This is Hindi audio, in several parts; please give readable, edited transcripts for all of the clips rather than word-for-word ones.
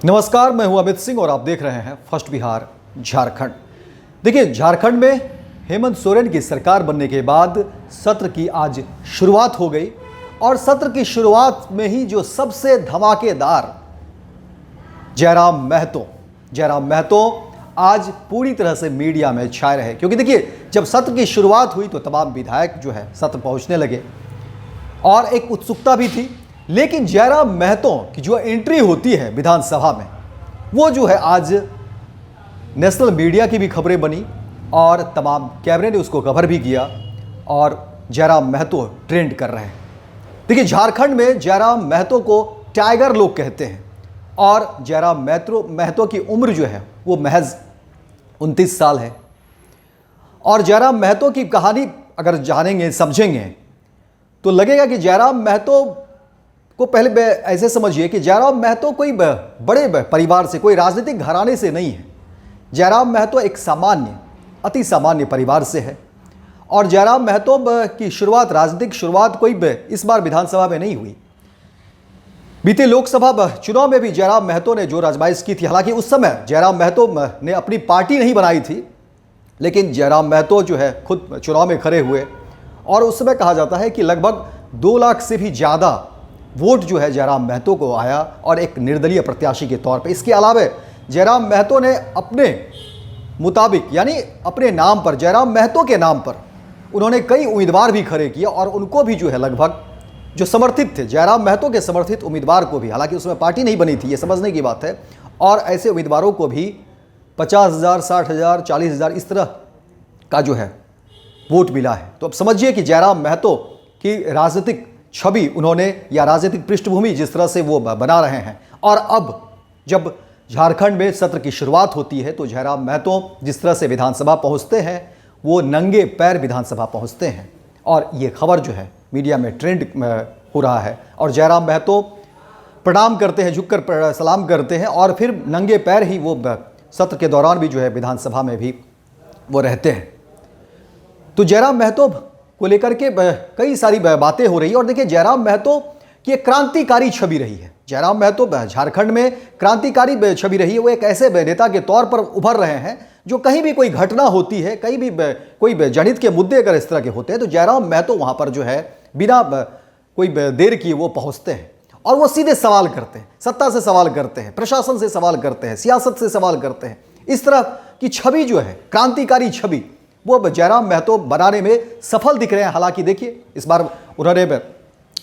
नमस्कार, मैं हूं अमित सिंह और आप देख रहे हैं फर्स्ट बिहार झारखंड। देखिए, झारखंड में हेमंत सोरेन की सरकार बनने के बाद सत्र की आज शुरुआत हो गई और सत्र की शुरुआत में ही जो सबसे धमाकेदार जयराम महतो आज पूरी तरह से मीडिया में छाए रहे। क्योंकि देखिए, जब सत्र की शुरुआत हुई तो तमाम विधायक जो है सत्र पहुंचने लगे और एक उत्सुकता भी थी, लेकिन जयराम महतो की जो एंट्री होती है विधानसभा में, वो जो है आज नेशनल मीडिया की भी खबरें बनी और तमाम कैमरे ने उसको कवर भी किया और जयराम महतो ट्रेंड कर रहे हैं। देखिए, झारखंड में जयराम महतो को टाइगर लोग कहते हैं और जयराम महतो की उम्र जो है वो महज 29 साल है। और जयराम महतो की कहानी अगर जानेंगे समझेंगे तो लगेगा कि जयराम महतो को पहले ऐसे समझिए कि जयराम महतो कोई बड़े परिवार से, कोई राजनीतिक घराने से नहीं है। जयराम महतो एक अति सामान्य परिवार से है और जयराम महतो की राजनीतिक शुरुआत कोई इस बार विधानसभा में नहीं हुई। बीते लोकसभा चुनाव में भी जयराम महतो ने जो आजमाइश की थी, हालांकि उस समय जयराम महतो ने अपनी पार्टी नहीं बनाई थी, लेकिन जयराम महतो जो है खुद चुनाव में खड़े हुए और उस समय कहा जाता है कि लगभग 2 लाख से भी ज़्यादा वोट जो है जयराम महतो को आया और एक निर्दलीय प्रत्याशी के तौर पे। इसके अलावा जयराम महतो ने अपने मुताबिक, यानी अपने नाम पर, जयराम महतो के नाम पर उन्होंने कई उम्मीदवार भी खड़े किए और उनको भी जो है लगभग जो समर्थित थे, जयराम महतो के समर्थित उम्मीदवार को भी, हालांकि उसमें पार्टी नहीं बनी थी, ये समझने की बात है, और ऐसे उम्मीदवारों को भी 50,000, 60,000, 40,000 इस तरह का जो है वोट मिला है। तो अब समझिए कि जयराम महतो की राजनीतिक छवि उन्होंने, या राजनीतिक पृष्ठभूमि जिस तरह से वो बना रहे हैं, और अब जब झारखंड में सत्र की शुरुआत होती है तो जयराम महतो जिस तरह से विधानसभा पहुंचते हैं, वो नंगे पैर विधानसभा पहुंचते हैं और ये खबर जो है मीडिया में ट्रेंड हो रहा है। और जयराम महतो प्रणाम करते हैं, झुककर सलाम करते हैं और फिर नंगे पैर ही वो सत्र के दौरान भी जो है विधानसभा में भी वो रहते हैं। तो जयराम महतो को लेकर के कई सारी बातें हो रही है और देखिए, जयराम महतो की एक क्रांतिकारी छवि रही है। जयराम महतो झारखंड में क्रांतिकारी छवि रही है। वो एक ऐसे नेता के तौर पर उभर रहे हैं जो कहीं भी कोई घटना होती है, कहीं भी कोई जनहित के मुद्दे अगर इस तरह के होते हैं तो जयराम महतो वहाँ पर जो है बिना कोई देर किए वो पहुँचते हैं और वो सीधे सवाल करते हैं, सत्ता से सवाल करते हैं, प्रशासन से सवाल करते हैं, सियासत से सवाल करते हैं। इस तरह की छवि जो है, क्रांतिकारी छवि, वो जयराम महतो बनाने में सफल दिख रहे हैं। हालांकि देखिए, इस बार उन्होंने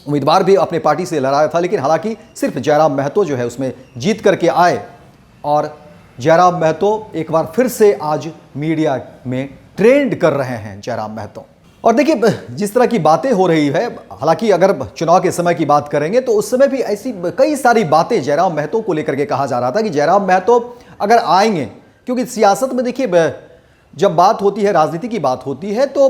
उम्मीदवार भी अपने पार्टी से लड़ाया था, लेकिन हालांकि सिर्फ जयराम महतो जो है उसमें जीत करके आए और जयराम महतो एक बार फिर से आज मीडिया में ट्रेंड कर रहे हैं जयराम महतो। और देखिए, जिस तरह की बातें हो रही है, हालांकि अगर चुनाव के समय की बात करेंगे तो उस समय भी ऐसी कई सारी बातें जयराम महतो को लेकर के कहा जा रहा था कि जयराम महतो अगर आएंगे, क्योंकि सियासत में देखिए जब बात होती है, राजनीति की बात होती है, तो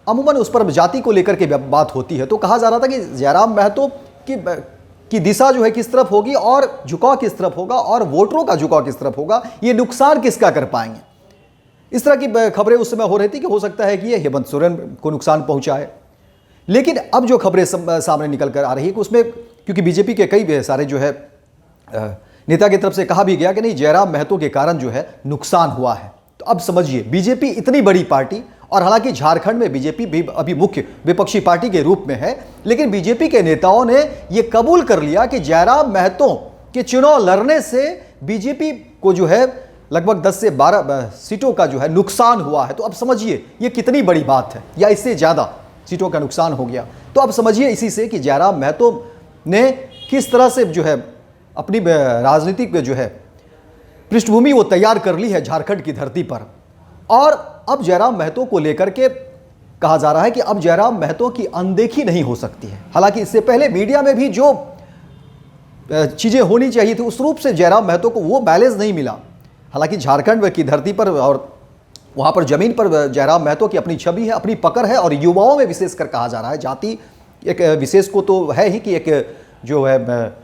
अमूमन उस पर जाति को लेकर के बात होती है। तो कहा जा रहा था कि जयराम महतो की दिशा जो है किस तरफ होगी और झुकाव किस तरफ होगा और वोटरों का झुकाव किस तरफ होगा, ये नुकसान किसका कर पाएंगे। इस तरह की खबरें उस समय हो रही थी कि हो सकता है कि ये हेमंत सोरेन को नुकसान पहुंचाए। लेकिन अब जो खबरें सामने निकल कर आ रही है कि उसमें, क्योंकि बीजेपी के कई सारे जो है नेता की तरफ से कहा भी गया कि नहीं, जयराम महतो के कारण जो है नुकसान हुआ है। तो अब समझिए, बीजेपी इतनी बड़ी पार्टी, और हालांकि झारखंड में बीजेपी भी अभी मुख्य विपक्षी पार्टी के रूप में है, लेकिन बीजेपी के नेताओं ने यह कबूल कर लिया कि जयराम महतो के चुनाव लड़ने से बीजेपी को जो है लगभग 10 से 12 सीटों का जो है नुकसान हुआ है। तो अब समझिए ये कितनी बड़ी बात है, या इससे ज़्यादा सीटों का नुकसान हो गया। तो अब समझिए इसी से कि जयराम महतो ने किस तरह से जो है अपनी राजनीतिक जो है पृष्ठभूमि वो तैयार कर ली है झारखंड की धरती पर। और अब जयराम महतो को लेकर के कहा जा रहा है कि अब जयराम महतो की अनदेखी नहीं हो सकती है। हालांकि इससे पहले मीडिया में भी जो चीज़ें होनी चाहिए थी उस रूप से जयराम महतो को वो बैलेंस नहीं मिला। हालांकि झारखंड की धरती पर और वहाँ पर ज़मीन पर जयराम महतो की अपनी छवि है, अपनी पकड़ है, और युवाओं में विशेषकर कहा जा रहा है, जाति एक विशेष को तो है ही कि एक जो है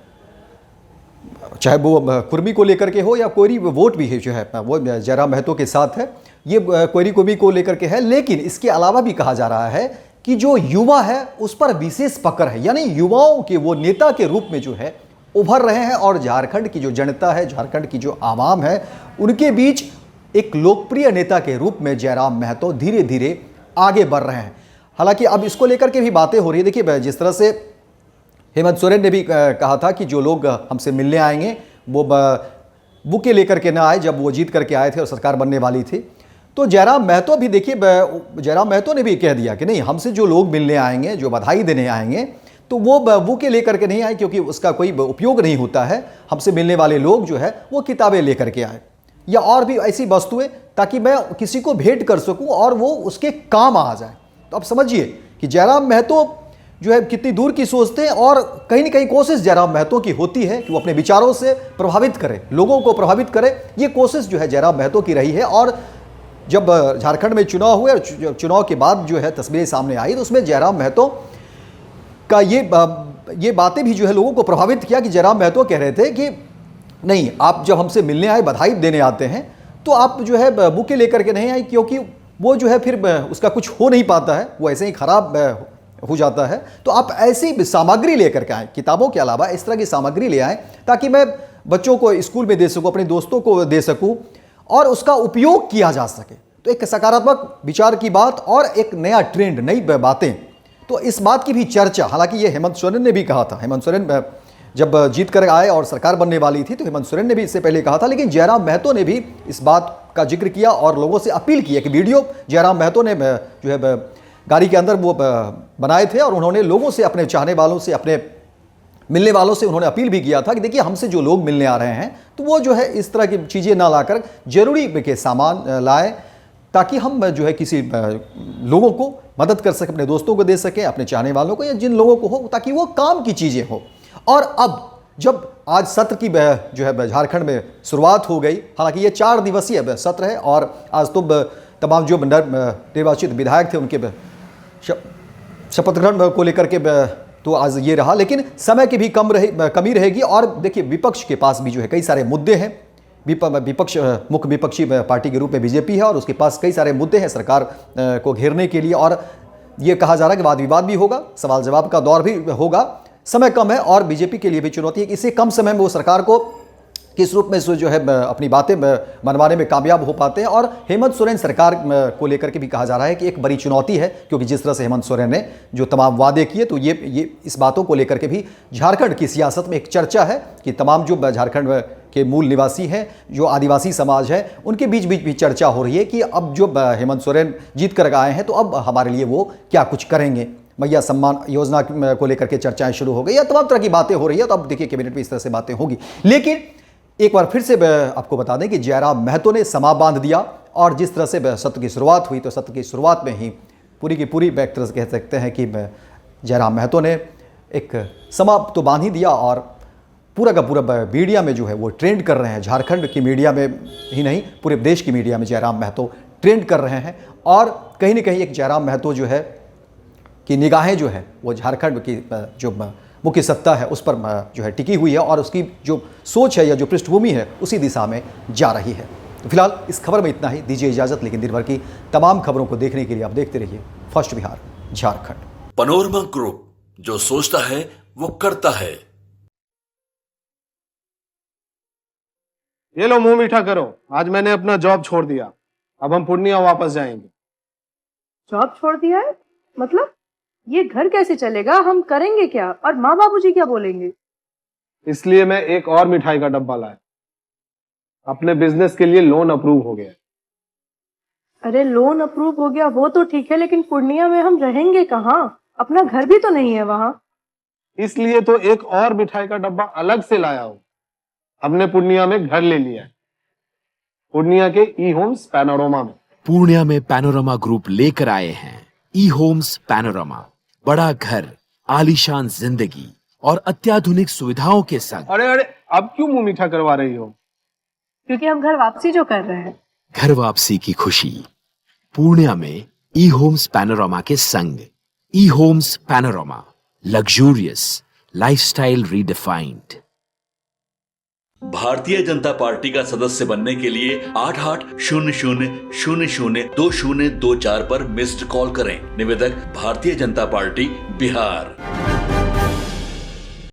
चाहे वो कुर्मी को लेकर के हो या कोई वोट भी है जो है वो जयराम महतो के साथ है, ये कोयरी कुर्मी को लेकर के है। लेकिन इसके अलावा भी कहा जा रहा है कि जो युवा है उस पर विशेष पकड़ है, यानी युवाओं के वो नेता के रूप में जो है उभर रहे हैं और झारखंड की जो जनता है, झारखंड की जो आवाम है, उनके बीच एक लोकप्रिय नेता के रूप में जयराम महतो धीरे धीरे आगे बढ़ रहे हैं। हालांकि अब इसको लेकर के भी बातें हो रही है। देखिए, जिस तरह से हेमंत सोरेन ने भी कहा था कि जो लोग हमसे मिलने आएंगे वो बुके लेकर के ना आए, जब वो जीत करके आए थे और सरकार बनने वाली थी। तो जयराम महतो भी देखिए, जयराम महतो ने भी कह दिया कि नहीं, हमसे जो लोग मिलने आएंगे, जो बधाई देने आएंगे, तो वो बुके लेकर के नहीं आए, क्योंकि उसका कोई उपयोग नहीं होता है। हमसे मिलने वाले लोग जो है वो किताबें लेकर के आए या और भी ऐसी वस्तुएं, ताकि मैं किसी को भेंट कर सकूं और वो उसके काम आ जाए। तो अब समझिए कि जयराम महतो जो है कितनी दूर की सोचते हैं, और कहीं ना कहीं कोशिश जयराम महतो की होती है कि वो अपने विचारों से प्रभावित करे, लोगों को प्रभावित करे। ये कोशिश जो है जयराम महतो की रही है। और जब झारखंड में चुनाव हुए और चुनाव के बाद जो है तस्वीरें सामने आई, तो उसमें जयराम महतो का ये बातें भी जो है लोगों को प्रभावित किया कि जयराम महतो कह रहे थे कि नहीं, आप जब हमसे मिलने आए, बधाई देने आते हैं, तो आप जो है बुके लेकर के नहीं आए, क्योंकि वो जो है फिर उसका कुछ हो नहीं पाता है, वो ऐसे ही खराब हो जाता है। तो आप ऐसी सामग्री लेकर के आए, किताबों के अलावा इस तरह की सामग्री ले आए, ताकि मैं बच्चों को स्कूल में दे सकूं, अपने दोस्तों को दे सकूं और उसका उपयोग किया जा सके। तो एक सकारात्मक विचार की बात और एक नया ट्रेंड, नई बातें। तो इस बात की भी चर्चा, हालांकि ये हेमंत सोरेन ने भी कहा था। हेमंत सोरेन जब जीत कर आए और सरकार बनने वाली थी, तो हेमंत सोरेन ने भी इससे पहले कहा था, लेकिन जयराम महतो ने भी इस बात का जिक्र किया और लोगों से अपील की। एक वीडियो जयराम महतो ने जो है गाड़ी के अंदर वो बनाए थे और उन्होंने लोगों से, अपने चाहने वालों से, अपने मिलने वालों से उन्होंने अपील भी किया था कि देखिए, हमसे जो लोग मिलने आ रहे हैं, तो वो जो है इस तरह की चीज़ें ना लाकर जरूरी के सामान लाएं, ताकि हम जो है किसी लोगों को मदद कर सकें, अपने दोस्तों को दे सकें, अपने चाहने वालों को या जिन लोगों को हो, ताकि वो काम की चीज़ें हो। और अब जब आज सत्र की जो है झारखंड में शुरुआत हो गई, हालांकि ये 4 दिवसीय सत्र है और आज तो तमाम जो निर्वाचित विधायक थे उनके शपथ ग्रहण को लेकर के तो आज ये रहा, लेकिन समय की भी कमी रहेगी। और देखिए, विपक्ष के पास भी जो है कई सारे मुद्दे हैं। विपक्ष, मुख्य विपक्षी पार्टी के रूप में बीजेपी है और उसके पास कई सारे मुद्दे हैं सरकार को घेरने के लिए। और ये कहा जा रहा है कि वाद विवाद भी होगा, सवाल जवाब का दौर भी होगा। समय कम है और बीजेपी के लिए भी चुनौती है कि इसी कम समय में वो सरकार को किस रूप में जो है अपनी बातें मनवाने में कामयाब हो पाते हैं। और हेमंत सोरेन सरकार को लेकर के भी कहा जा रहा है कि एक बड़ी चुनौती है, क्योंकि जिस तरह से हेमंत सोरेन ने जो तमाम वादे किए, तो ये इस बातों को लेकर के भी झारखंड की सियासत में एक चर्चा है कि तमाम जो झारखंड के मूल निवासी हैं, जो आदिवासी समाज है, उनके बीच भी चर्चा हो रही है कि अब जो हेमंत सोरेन जीत कर आए हैं, तो अब हमारे लिए वो क्या कुछ करेंगे। मैया सम्मान योजना को लेकर के चर्चाएं शुरू हो गई या तमाम तरह की बातें हो रही है। तो अब देखिए, कैबिनेट में इस तरह से बातें होगी। लेकिन एक बार फिर से आपको बता दें कि जयराम महतो ने समा बांध दिया और जिस तरह से सत्र की शुरुआत हुई, तो सत्र की शुरुआत में ही पूरी की पूरी एक तरह से कह सकते हैं कि जयराम महतो ने एक समा तो बांध ही दिया और पूरा का पूरा मीडिया में जो है वो ट्रेंड कर रहे हैं। झारखंड की मीडिया में ही नहीं, पूरे देश की मीडिया में जयराम महतो ट्रेंड कर रहे हैं। और कहीं ना कहीं एक जयराम महतो जो है कि निगाहें जो है वो झारखंड की जो मुख्य सत्ता है उस पर जो है टिकी हुई है और उसकी जो सोच है या जो पृष्ठभूमि है उसी दिशा में जा रही है। तो फिलहाल इस खबर में इतना ही, दीजिए इजाजत। लेकिन दिन भर की तमाम खबरों को देखने के लिए आप देखते रहिए first Bihar Jharkhand. Panorama group, जो सोचता है वो करता है। ये लो, मुंह मीठा करो। आज मैंने अपना जॉब छोड़ दिया, अब हम पूर्णिया वापस जाएंगे। जॉब छोड़ दिया है? मतलब ये घर कैसे चलेगा? हम करेंगे क्या? और माँ बाबूजी क्या बोलेंगे? इसलिए मैं एक और मिठाई का डब्बा लाया। अपने बिजनेस के लिए लोन अप्रूव हो गया। अरे लोन अप्रूव हो गया वो तो ठीक है, लेकिन पूर्णिया में हम रहेंगे कहाँ? अपना घर भी तो नहीं है वहाँ। इसलिए तो एक और मिठाई का डब्बा अलग से लाया हूँ। हमने पूर्णिया में घर ले लिया है, पूर्णिया के ई होम्स पैनोरमा में। पूर्णिया में पैनोरमा ग्रुप लेकर आए हैं ई होम्स पैनोरमा। बड़ा घर, आलीशान जिंदगी और अत्याधुनिक सुविधाओं के संग। अरे अरे, अब क्यों मुंह मीठा करवा रही हो? क्योंकि हम घर वापसी जो कर रहे हैं। घर वापसी की खुशी पूर्णिया में ई होम्स पैनोरमा के संग। ई homes panorama, luxurious lifestyle redefined. Bharatiya Janata party का सदस्य बनने के लिए 8800002024 पर मिस्ड कॉल करें। निवेदक, भारतीय जनता पार्टी, बिहार।